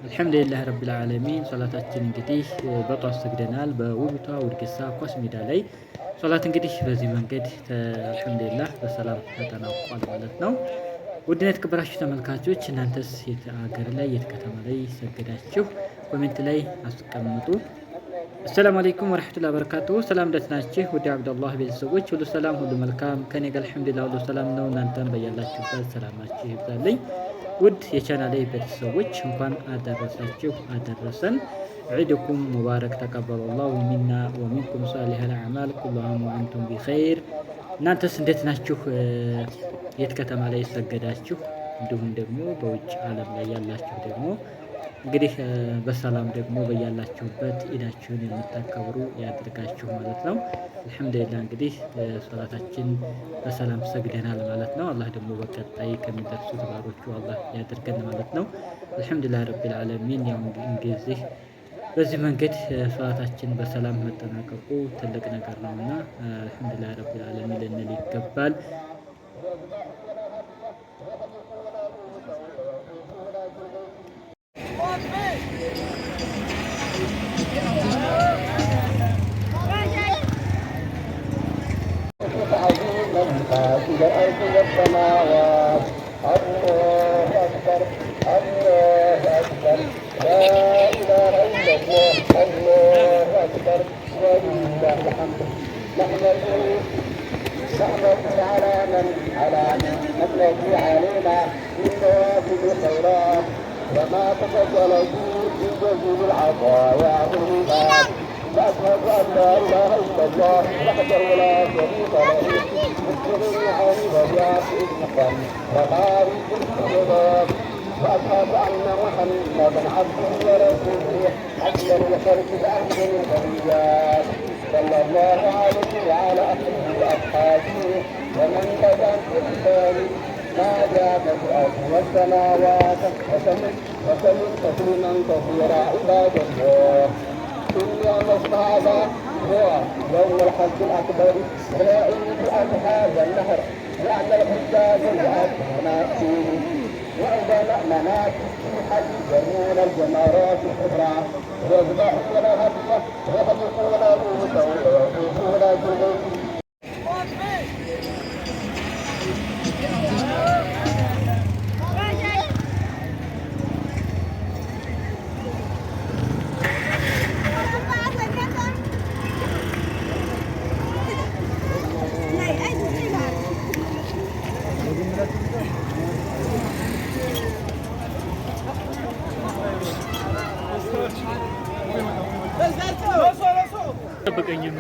አልሐምዱሊላህ ረቢል ዓለሚን ሶላታችን እንግዲህ በጧት ሰግደናል በውቢቷ ውድግሳ ኳስ ሜዳ ላይ ሶላት እንግዲህ በዚህ መንገድ አልሐምዱሊላህ በሰላም ተጠናቋል ማለት ነው። ውድና የተከበራችሁ ተመልካቾች እናንተስ የት አገር ላይ የት ከተማ ላይ ሰገዳችሁ? ኮሜንት ላይ አስቀምጡ። አሰላሙ አለይኩም ወራህመቱላሂ ወበረካቱሁ። ሰላም እንዴት ናችሁ? ወዲ አብዱላህ ቤተሰቦች ሁሉ ሰላም ሁሉ መልካም ከኔ ጋር አልሐምዱሊላህ ሁሉ ሰላም ነው። እናንተም በያላችሁበት ሰላማችሁ ይብዛልኝ። ውድ የቻናሌ ቤተሰቦች እንኳን አደረሳችሁ አደረሰን። ዒድኩም ሙባረክ ተቀበለላሁ ሚና ወሚንኩም ሷሊሐል አዕማል ኩሉ ዓም ወአንቱም ቢኸይር። እናንተስ እንዴት ናችሁ? የት ከተማ ላይ ሰገዳችሁ? እንዲሁም ደግሞ በውጭ ዓለም ላይ ያላችሁ ደግሞ እንግዲህ በሰላም ደግሞ በያላችሁበት ኢዳችሁን የምታከብሩ ያድርጋችሁ ማለት ነው። አልሐምዱሊላህ እንግዲህ ሶላታችን በሰላም ሰግደናል ማለት ነው። አላህ ደግሞ በቀጣይ ከሚደርሱት ባሮቹ አላህ ያድርገን ማለት ነው። አልሐምዱሊላህ ረቢል ዓለሚን። ያው እንግዲህ በዚህ መንገድ ሶላታችን በሰላም መጠናቀቁ ትልቅ ነገር ነውና አልሐምዱሊላህ ረቢል ዓለሚን ልንል ይገባል። إلى الأرض والسماوات الله أكبر الله أكبر لا إله إلا الله الله أكبر ولله الحمد. نحمده على الذي علينا من نوافل الخيرات وما تفضل به جزيل العطايا والهبات. وأشهد أن لا إله إلا الله وحده لا شريك له مسلم عبادات الحكم وخارج الحجرات. وأشهد أن محمدا عبده ورسوله أفضل خلق الأنبياء والأنبياء صلى الله عليه وعلى آله وأصحابه ومن تبعهم بإحسان ما دام في الأرض والسماوات وسلم تسليما كثيرا عباد الله. إن يوم هذا هو يوم الحج الأكبر وعيد الأضحى والنهر لأن الحجاج يأتون فيه وإذا المناسك في الحج يرمون الجمرات الكبرى ويذبحون الهدي ويحلقون رؤوسهم ويطوفون بالبيت. ጠብቀኝም